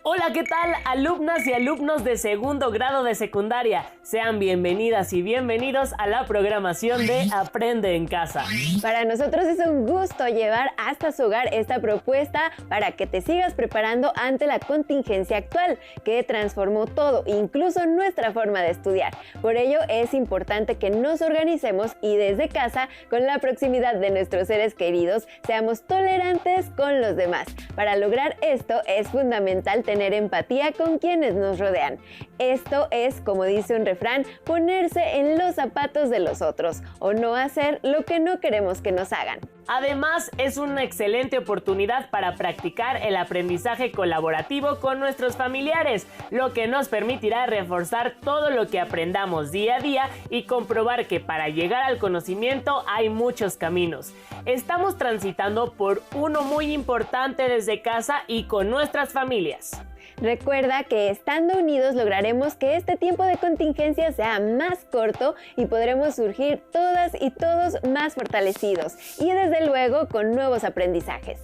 Hola, ¿qué tal, alumnas y alumnos de segundo grado de secundaria? Sean bienvenidas y bienvenidos a la programación de Aprende en Casa. Para nosotros es un gusto llevar hasta su hogar esta propuesta para que te sigas preparando ante la contingencia actual, que transformó todo, incluso nuestra forma de estudiar. Por ello es importante que nos organicemos y desde casa, con la proximidad de nuestros seres queridos, seamos tolerantes con los demás. Para lograr esto es fundamental tener empatía con quienes nos rodean. Esto es, como dice un refrán, ponerse en los zapatos de los otros o no hacer lo que no queremos que nos hagan. Además, es una excelente oportunidad para practicar el aprendizaje colaborativo con nuestros familiares, lo que nos permitirá reforzar todo lo que aprendamos día a día y comprobar que para llegar al conocimiento hay muchos caminos. Estamos transitando por uno muy importante desde casa y con nuestras familias. Recuerda que estando unidos lograremos que este tiempo de contingencia sea más corto y podremos surgir todas y todos más fortalecidos y desde luego con nuevos aprendizajes.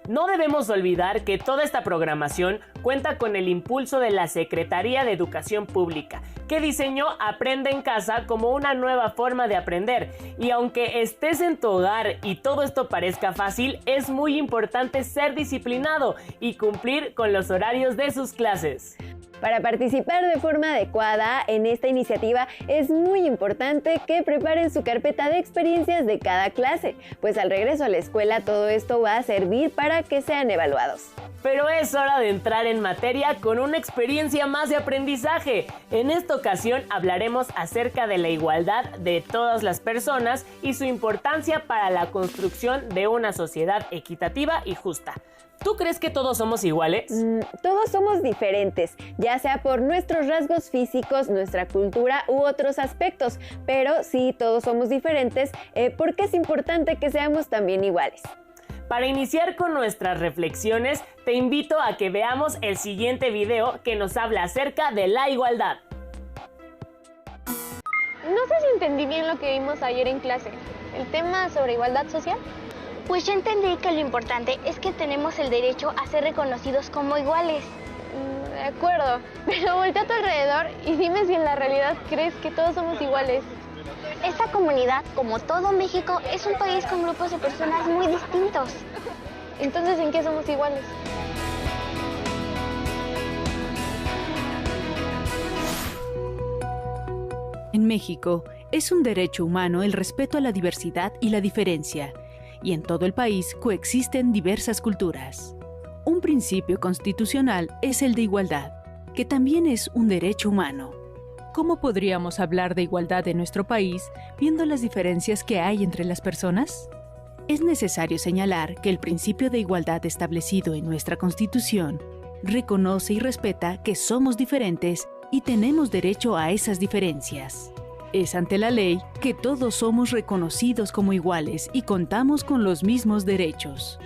No debemos olvidar que toda esta programación cuenta con el impulso de la Secretaría de Educación Pública, que diseñó Aprende en Casa como una nueva forma de aprender. Y aunque estés en tu hogar y todo esto parezca fácil, es muy importante ser disciplinado y cumplir con los horarios de sus clases. Para participar de forma adecuada en esta iniciativa es muy importante que preparen su carpeta de experiencias de cada clase, pues al regreso a la escuela todo esto va a servir para que sean evaluados. Pero es hora de entrar en materia con una experiencia más de aprendizaje. En esta ocasión hablaremos acerca de la igualdad de todas las personas y su importancia para la construcción de una sociedad equitativa y justa. ¿Tú crees que todos somos iguales? Todos somos diferentes, ya sea por nuestros rasgos físicos, nuestra cultura u otros aspectos, pero sí todos somos diferentes porque es importante que seamos también iguales. Para iniciar con nuestras reflexiones, te invito a que veamos el siguiente video que nos habla acerca de la igualdad. No sé si entendí bien lo que vimos ayer en clase, el tema sobre igualdad social. Pues yo entendí que lo importante es que tenemos el derecho a ser reconocidos como iguales. De acuerdo, pero voltea a tu alrededor y dime si en la realidad crees que todos somos iguales. Esta comunidad, como todo México, es un país con grupos de personas muy distintos. Entonces, ¿en qué somos iguales? En México, es un derecho humano el respeto a la diversidad y la diferencia, y en todo el país coexisten diversas culturas. Un principio constitucional es el de igualdad, que también es un derecho humano. ¿Cómo podríamos hablar de igualdad en nuestro país viendo las diferencias que hay entre las personas? Es necesario señalar que el principio de igualdad establecido en nuestra Constitución reconoce y respeta que somos diferentes y tenemos derecho a esas diferencias. Es ante la ley que todos somos reconocidos como iguales y contamos con los mismos derechos.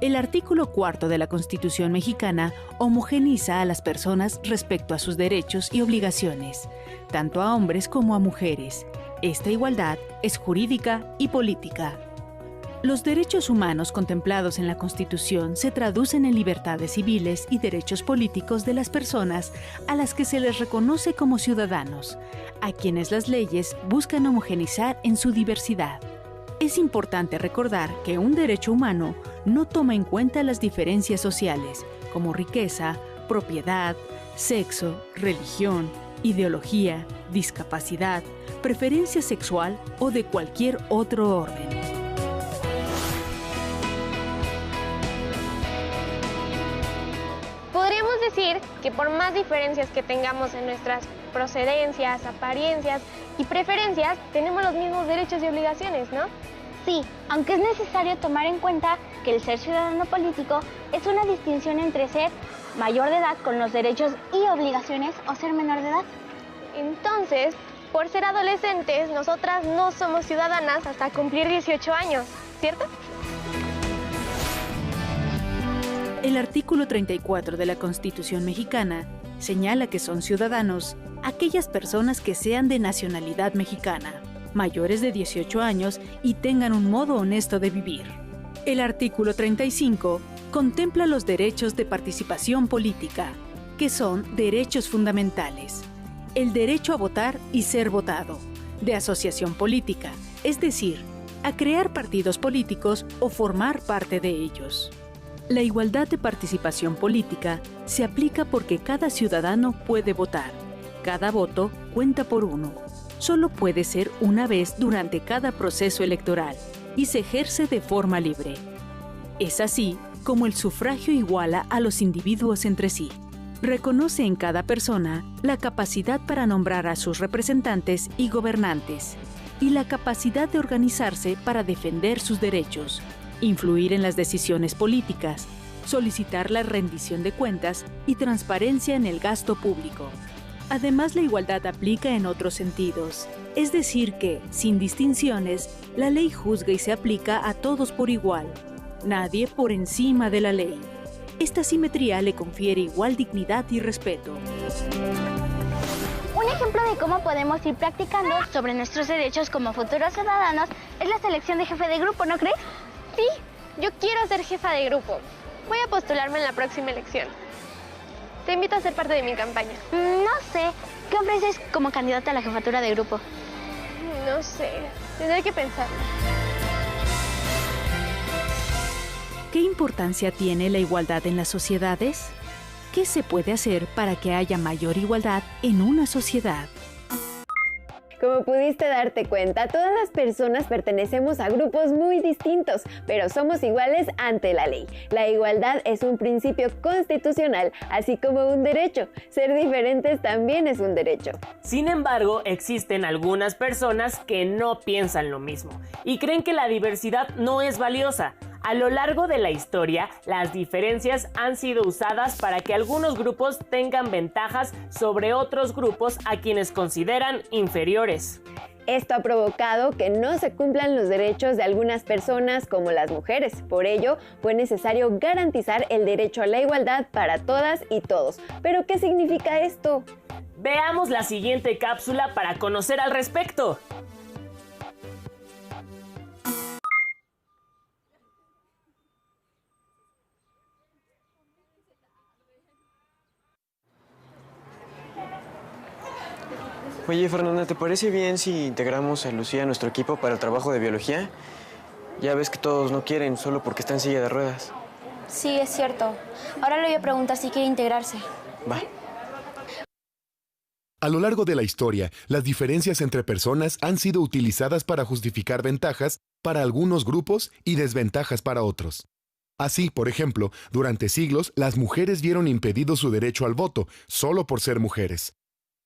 El artículo 4 de la Constitución mexicana homogeneiza a las personas respecto a sus derechos y obligaciones, tanto a hombres como a mujeres. Esta igualdad es jurídica y política. Los derechos humanos contemplados en la Constitución se traducen en libertades civiles y derechos políticos de las personas a las que se les reconoce como ciudadanos, a quienes las leyes buscan homogeneizar en su diversidad. Es importante recordar que un derecho humano no toma en cuenta las diferencias sociales, como riqueza, propiedad, sexo, religión, ideología, discapacidad, preferencia sexual o de cualquier otro orden. Podríamos decir que por más diferencias que tengamos en nuestras procedencias, apariencias y preferencias, tenemos los mismos derechos y obligaciones, ¿no? Sí, aunque es necesario tomar en cuenta que el ser ciudadano político es una distinción entre ser mayor de edad con los derechos y obligaciones o ser menor de edad. Entonces, por ser adolescentes, nosotras no somos ciudadanas hasta cumplir 18 años, ¿cierto? El artículo 34 de la Constitución mexicana señala que son ciudadanos aquellas personas que sean de nacionalidad mexicana, mayores de 18 años y tengan un modo honesto de vivir. El artículo 35 contempla los derechos de participación política. que son derechos fundamentales: el derecho a votar y ser votado, de asociación política, es decir, a crear partidos políticos o formar parte de ellos. La igualdad de participación política se aplica porque cada ciudadano puede votar. Cada voto cuenta por uno. Solo puede ser una vez durante cada proceso electoral y se ejerce de forma libre. Es así como el sufragio iguala a los individuos entre sí. Reconoce en cada persona la capacidad para nombrar a sus representantes y gobernantes, y la capacidad de organizarse para defender sus derechos, influir en las decisiones políticas, solicitar la rendición de cuentas y transparencia en el gasto público. Además, la igualdad aplica en otros sentidos, es decir que, sin distinciones, la ley juzga y se aplica a todos por igual, nadie por encima de la ley. Esta simetría le confiere igual dignidad y respeto. Un ejemplo de cómo podemos ir practicando sobre nuestros derechos como futuros ciudadanos es la selección de jefe de grupo, ¿no crees? Sí, yo quiero ser jefa de grupo. Voy a postularme en la próxima elección. Te invito a ser parte de mi campaña. No sé. ¿Qué ofreces como candidata a la jefatura de grupo? No sé, tendré que pensar. ¿Qué importancia tiene la igualdad en las sociedades? ¿Qué se puede hacer para que haya mayor igualdad en una sociedad? Como pudiste darte cuenta, todas las personas pertenecemos a grupos muy distintos, pero somos iguales ante la ley. La igualdad es un principio constitucional, así como un derecho. Ser diferentes también es un derecho. Sin embargo, existen algunas personas que no piensan lo mismo y creen que la diversidad no es valiosa. A lo largo de la historia, las diferencias han sido usadas para que algunos grupos tengan ventajas sobre otros grupos a quienes consideran inferiores. Esto ha provocado que no se cumplan los derechos de algunas personas como las mujeres. Por ello, fue necesario garantizar el derecho a la igualdad para todas y todos. ¿Pero qué significa esto? Veamos la siguiente cápsula para conocer al respecto. Oye, Fernanda, ¿te parece bien si integramos a Lucía a nuestro equipo para el trabajo de biología? Ya ves que todos no quieren, solo porque está en silla de ruedas. Sí, es cierto. Ahora le voy a preguntar si quiere integrarse. Va. A lo largo de la historia, las diferencias entre personas han sido utilizadas para justificar ventajas para algunos grupos y desventajas para otros. Así, por ejemplo, durante siglos, las mujeres vieron impedido su derecho al voto solo por ser mujeres.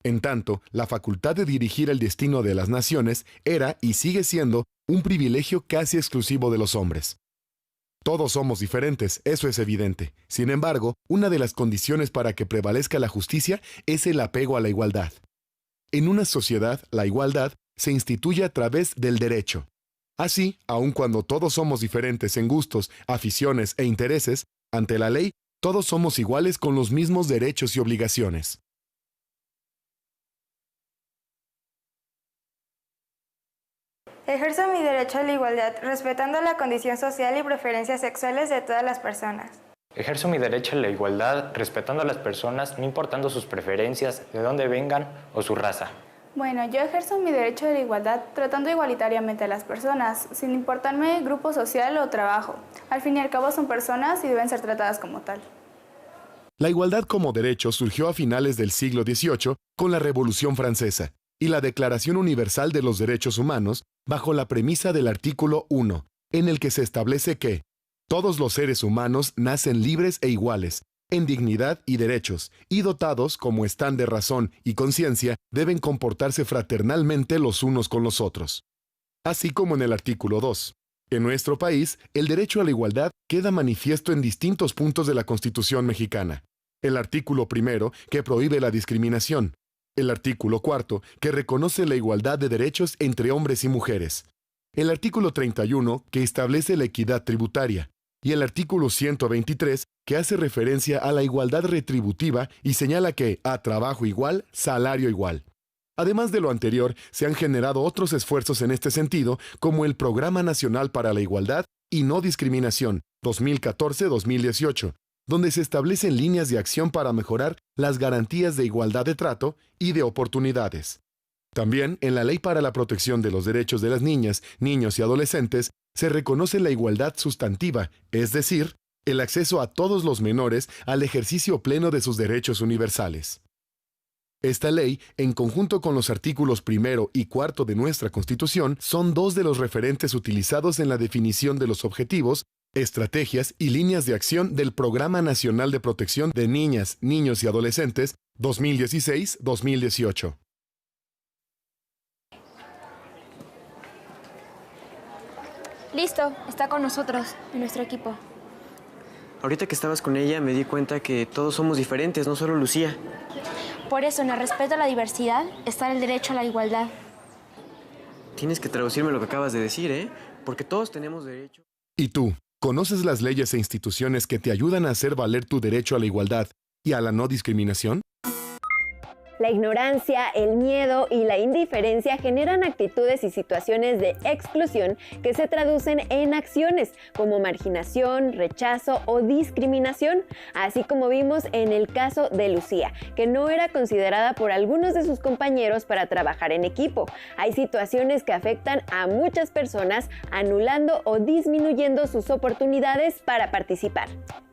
En tanto, la facultad de dirigir el destino de las naciones era y sigue siendo un privilegio casi exclusivo de los hombres. Todos somos diferentes, eso es evidente. Sin embargo, una de las condiciones para que prevalezca la justicia es el apego a la igualdad. En una sociedad, la igualdad se instituye a través del derecho. Así, aun cuando todos somos diferentes en gustos, aficiones e intereses, ante la ley, todos somos iguales con los mismos derechos y obligaciones. Ejerzo mi derecho a la igualdad, respetando la condición social y preferencias sexuales de todas las personas. Ejerzo mi derecho a la igualdad, respetando a las personas, no importando sus preferencias, de dónde vengan o su raza. Bueno, yo ejerzo mi derecho a la igualdad tratando igualitariamente a las personas, sin importarme grupo social o trabajo. Al fin y al cabo son personas y deben ser tratadas como tal. La igualdad como derecho surgió a finales del siglo XVIII con la Revolución Francesa y la Declaración Universal de los Derechos Humanos bajo la premisa del artículo 1, en el que se establece que todos los seres humanos nacen libres e iguales, en dignidad y derechos, y dotados, como están de razón y conciencia, deben comportarse fraternalmente los unos con los otros. Así como en el artículo 2. En nuestro país, el derecho a la igualdad queda manifiesto en distintos puntos de la Constitución mexicana. El artículo 1, que prohíbe la discriminación. El artículo 4, que reconoce la igualdad de derechos entre hombres y mujeres. El artículo 31, que establece la equidad tributaria. Y el artículo 123, que hace referencia a la igualdad retributiva y señala que, a trabajo igual, salario igual. Además de lo anterior, se han generado otros esfuerzos en este sentido, como el Programa Nacional para la Igualdad y No Discriminación, 2014-2018, donde se establecen líneas de acción para mejorar las garantías de igualdad de trato y de oportunidades. También, en la Ley para la Protección de los Derechos de las Niñas, Niños y Adolescentes, se reconoce la igualdad sustantiva, es decir, el acceso a todos los menores al ejercicio pleno de sus derechos universales. Esta ley, en conjunto con los artículos 1 y 4 de nuestra Constitución, son dos de los referentes utilizados en la definición de los objetivos, estrategias y líneas de acción del Programa Nacional de Protección de Niñas, Niños y Adolescentes 2016-2018. Listo, está con nosotros, en nuestro equipo. Ahorita que estabas con ella me di cuenta que todos somos diferentes, no solo Lucía. Por eso, en el respeto a la diversidad, está el derecho a la igualdad. Tienes que traducirme lo que acabas de decir, ¿eh? Porque todos tenemos derecho. ¿Y tú? ¿Conoces las leyes e instituciones que te ayudan a hacer valer tu derecho a la igualdad y a la no discriminación? La ignorancia, el miedo y la indiferencia generan actitudes y situaciones de exclusión que se traducen en acciones como marginación, rechazo o discriminación, así como vimos en el caso de Lucía, que no era considerada por algunos de sus compañeros para trabajar en equipo. Hay situaciones que afectan a muchas personas, anulando o disminuyendo sus oportunidades para participar.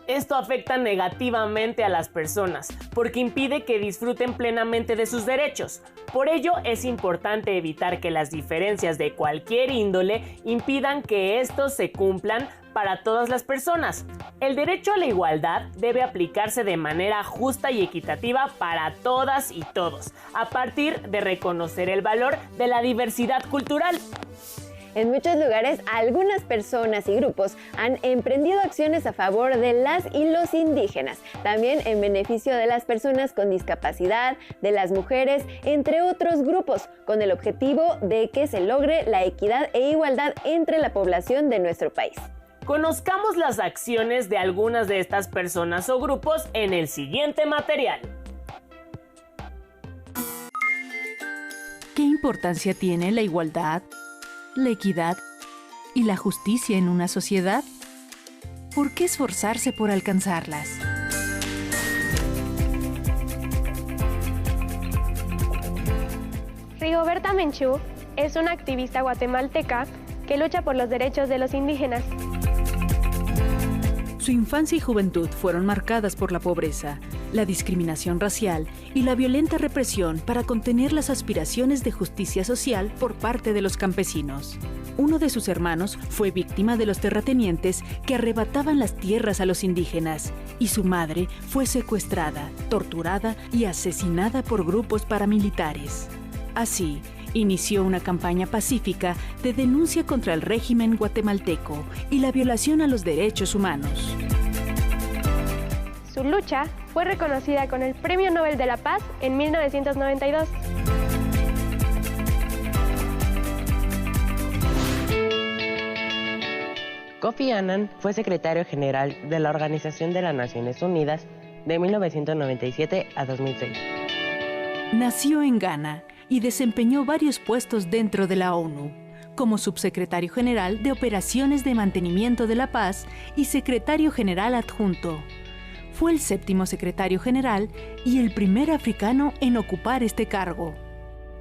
Esto afecta negativamente a las personas, porque impide que disfruten plenamente de sus derechos. Por ello, es importante evitar que las diferencias de cualquier índole impidan que estos se cumplan para todas las personas. El derecho a la igualdad debe aplicarse de manera justa y equitativa para todas y todos, a partir de reconocer el valor de la diversidad cultural. En muchos lugares, algunas personas y grupos han emprendido acciones a favor de las y los indígenas, también en beneficio de las personas con discapacidad, de las mujeres, entre otros grupos, con el objetivo de que se logre la equidad e igualdad entre la población de nuestro país. Conozcamos las acciones de algunas de estas personas o grupos en el siguiente material. ¿Qué importancia tiene la igualdad, la equidad y la justicia en una sociedad? ¿Por qué esforzarse por alcanzarlas? Rigoberta Menchú es una activista guatemalteca que lucha por los derechos de los indígenas. Su infancia y juventud fueron marcadas por la pobreza, la discriminación racial y la violenta represión para contener las aspiraciones de justicia social por parte de los campesinos. Uno de sus hermanos fue víctima de los terratenientes que arrebataban las tierras a los indígenas, y su madre fue secuestrada, torturada y asesinada por grupos paramilitares. Así, inició una campaña pacífica de denuncia contra el régimen guatemalteco y la violación a los derechos humanos. Su lucha fue reconocida con el Premio Nobel de la Paz en 1992. Kofi Annan fue secretario general de la Organización de las Naciones Unidas de 1997 a 2006. Nació en Ghana y desempeñó varios puestos dentro de la ONU, como subsecretario general de Operaciones de Mantenimiento de la Paz y secretario general adjunto. Fue el 7º secretario general y el primer africano en ocupar este cargo.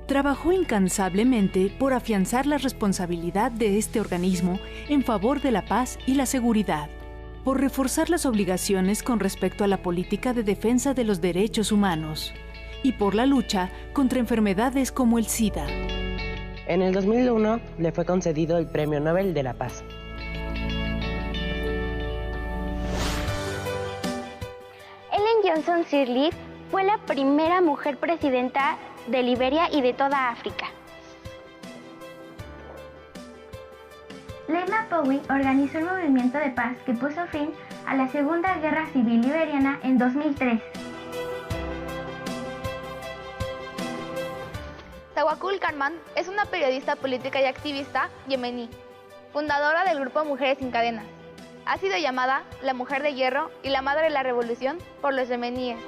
Trabajó incansablemente por afianzar la responsabilidad de este organismo en favor de la paz y la seguridad, por reforzar las obligaciones con respecto a la política de defensa de los derechos humanos y por la lucha contra enfermedades como el SIDA. En el 2001 le fue concedido el Premio Nobel de la Paz. Ellen Johnson Sirleaf fue la primera mujer presidenta de Liberia y de toda África. Lema Powell organizó el movimiento de paz que puso fin a la Segunda Guerra Civil Liberiana en 2003. Tawakkul Karman es una periodista política y activista yemení, fundadora del grupo Mujeres Sin Cadenas. Ha sido llamada la Mujer de Hierro y la Madre de la Revolución por los yemeníes.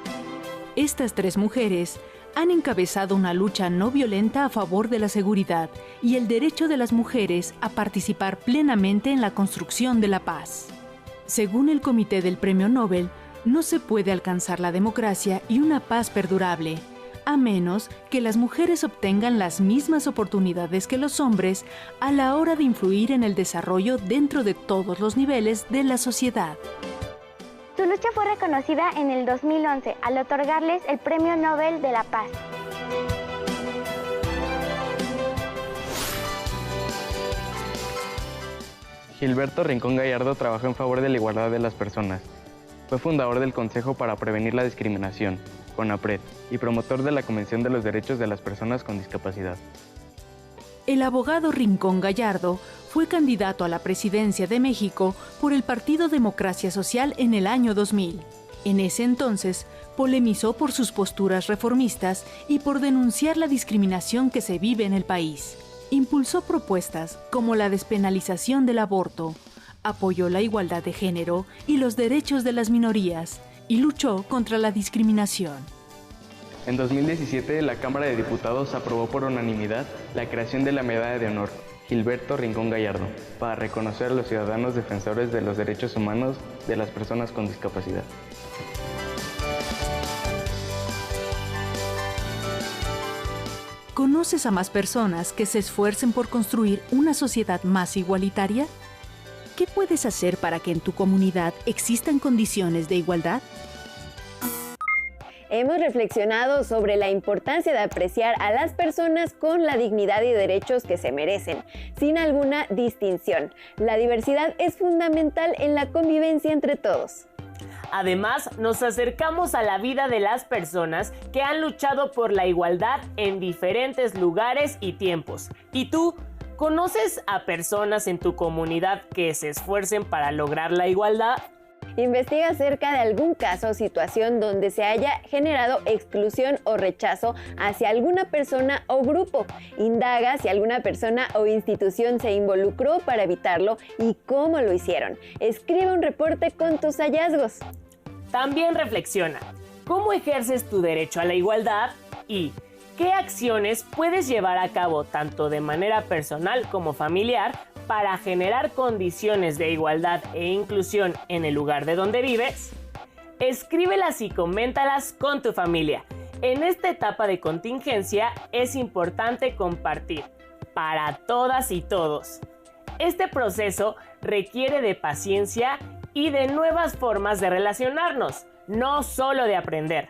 Estas 3 mujeres han encabezado una lucha no violenta a favor de la seguridad y el derecho de las mujeres a participar plenamente en la construcción de la paz. Según el Comité del Premio Nobel, No se puede alcanzar la democracia y una paz perdurable, a menos que las mujeres obtengan las mismas oportunidades que los hombres a la hora de influir en el desarrollo dentro de todos los niveles de la sociedad. Su lucha fue reconocida en el 2011 al otorgarles el Premio Nobel de la Paz. Gilberto Rincón Gallardo trabajó en favor de la igualdad de las personas. Fue fundador del Consejo para Prevenir la Discriminación, CONAPRED, y promotor de la Convención de los Derechos de las Personas con Discapacidad. El abogado Rincón Gallardo fue candidato a la presidencia de México por el Partido Democracia Social en el año 2000. En ese entonces, polemizó por sus posturas reformistas y por denunciar la discriminación que se vive en el país. Impulsó propuestas como la despenalización del aborto, apoyó la igualdad de género y los derechos de las minorías, y luchó contra la discriminación. En 2017, la Cámara de Diputados aprobó por unanimidad la creación de la Medalla de Honor Gilberto Rincón Gallardo para reconocer a los ciudadanos defensores de los derechos humanos de las personas con discapacidad. ¿Conoces a más personas que se esfuercen por construir una sociedad más igualitaria? ¿Qué puedes hacer para que en tu comunidad existan condiciones de igualdad? Hemos reflexionado sobre la importancia de apreciar a las personas con la dignidad y derechos que se merecen, sin alguna distinción. La diversidad es fundamental en la convivencia entre todos. Además, nos acercamos a la vida de las personas que han luchado por la igualdad en diferentes lugares y tiempos. ¿Y tú? ¿Conoces a personas en tu comunidad que se esfuercen para lograr la igualdad? Investiga acerca de algún caso o situación donde se haya generado exclusión o rechazo hacia alguna persona o grupo. Indaga si alguna persona o institución se involucró para evitarlo y cómo lo hicieron. Escribe un reporte con tus hallazgos. También reflexiona, ¿cómo ejerces tu derecho a la igualdad? Y ¿qué acciones puedes llevar a cabo tanto de manera personal como familiar para generar condiciones de igualdad e inclusión en el lugar de donde vives? Escríbelas y coméntalas con tu familia. En esta etapa de contingencia es importante compartir para todas y todos. Este proceso requiere de paciencia y de nuevas formas de relacionarnos, no solo de aprender.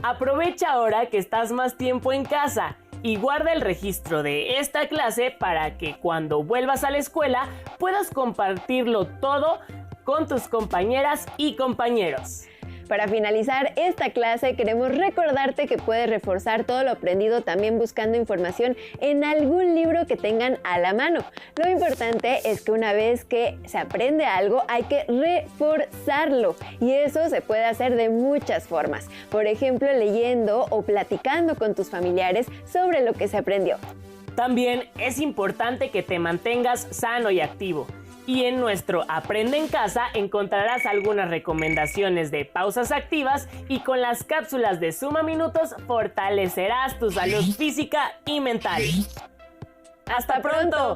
Aprovecha ahora que estás más tiempo en casa y guarda el registro de esta clase para que cuando vuelvas a la escuela puedas compartirlo todo con tus compañeras y compañeros. Para finalizar esta clase, queremos recordarte que puedes reforzar todo lo aprendido también buscando información en algún libro que tengan a la mano. Lo importante es que una vez que se aprende algo, hay que reforzarlo. Y eso se puede hacer de muchas formas. Por ejemplo, leyendo o platicando con tus familiares sobre lo que se aprendió. También es importante que te mantengas sano y activo. Y en nuestro Aprende en Casa encontrarás algunas recomendaciones de pausas activas y con las cápsulas de Suma Minutos fortalecerás tu salud física y mental. ¡Hasta pronto!